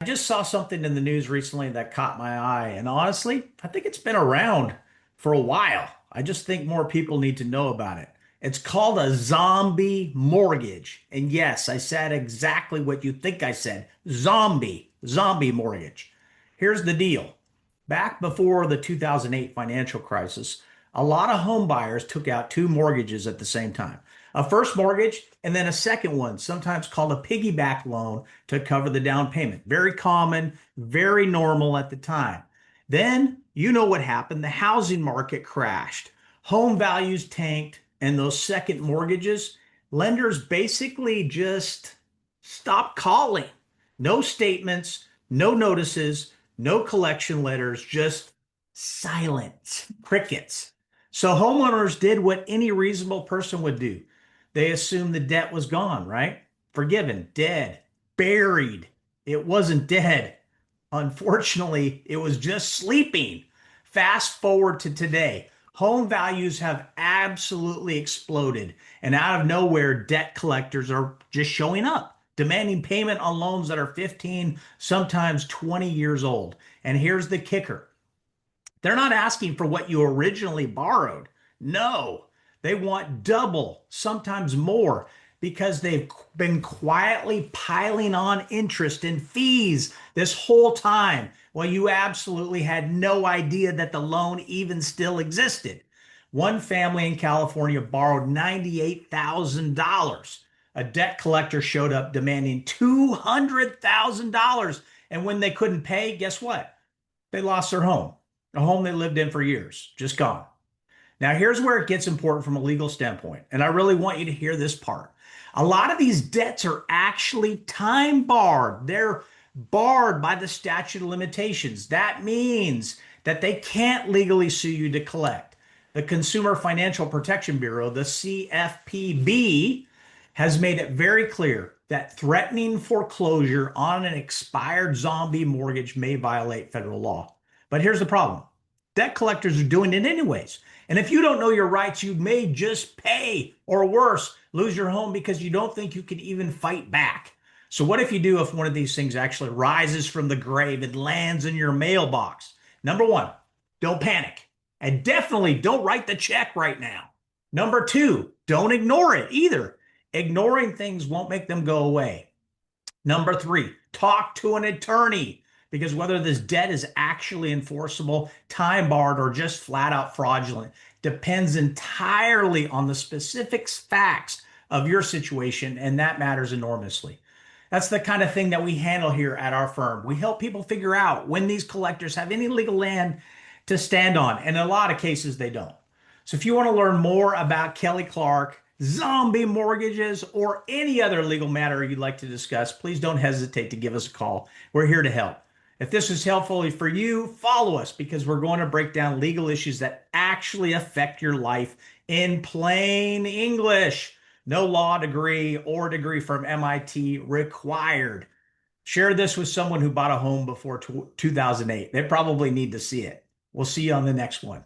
I just saw something in the news recently that caught my eye, and honestly, I think it's been around for a while. I just think more people need to know about it. It's called a zombie mortgage. And yes, I said exactly what you think I said. Zombie mortgage. Here's the deal. Back before the 2008 financial crisis, a lot of home buyers took out two mortgages at the same time. A first mortgage and then a second one, sometimes called a piggyback loan to cover the down payment. Very common, very normal at the time. Then, you know what happened. The housing market crashed, home values tanked, and those second mortgages, lenders basically just stopped calling. No statements, no notices, no collection letters, just silence, crickets. So homeowners did what any reasonable person would do. They assumed the debt was gone, right? Forgiven, dead, buried. It wasn't dead. Unfortunately, it was just sleeping. Fast forward to today. Home values have absolutely exploded, and out of nowhere, debt collectors are just showing up, demanding payment on loans that are 15, sometimes 20 years old. And here's the kicker. They're not asking for what you originally borrowed. No, they want double, sometimes more, because they've been quietly piling on interest and fees this whole time. Well, you absolutely had no idea that the loan even still existed. One family in California borrowed $98,000. A debt collector showed up demanding $200,000. And when they couldn't pay, guess what? They lost their home, a home they lived in for years, just gone. Now, here's where it gets important from a legal standpoint, and I really want you to hear this part. A lot of these debts are actually time barred. They're barred by the statute of limitations. That means that they can't legally sue you to collect. The Consumer Financial Protection Bureau, the CFPB, has made it very clear that threatening foreclosure on an expired zombie mortgage may violate federal law. But here's the problem. Debt collectors are doing it anyways. And if you don't know your rights, you may just pay or worse, lose your home because you don't think you can even fight back. So what if you do if one of these things actually rises from the grave and lands in your mailbox? Number one, don't panic. And definitely don't write the check right now. Number two, don't ignore it either. Ignoring things won't make them go away. Number three, talk to an attorney because whether this debt is actually enforceable, time barred, or just flat out fraudulent depends entirely on the specific facts of your situation, and that matters enormously. That's the kind of thing that we handle here at our firm. We help people figure out when these collectors have any legal land to stand on, and in a lot of cases, they don't. So if you want to learn more about Kelley Clark, zombie mortgages, or any other legal matter you'd like to discuss, please don't hesitate to give us a call. We're here to help. If this is helpful for you, follow us because we're going to break down legal issues that actually affect your life in plain English. No law degree or degree from MIT required. Share this with someone who bought a home before 2008. They probably need to see it. We'll see you on the next one.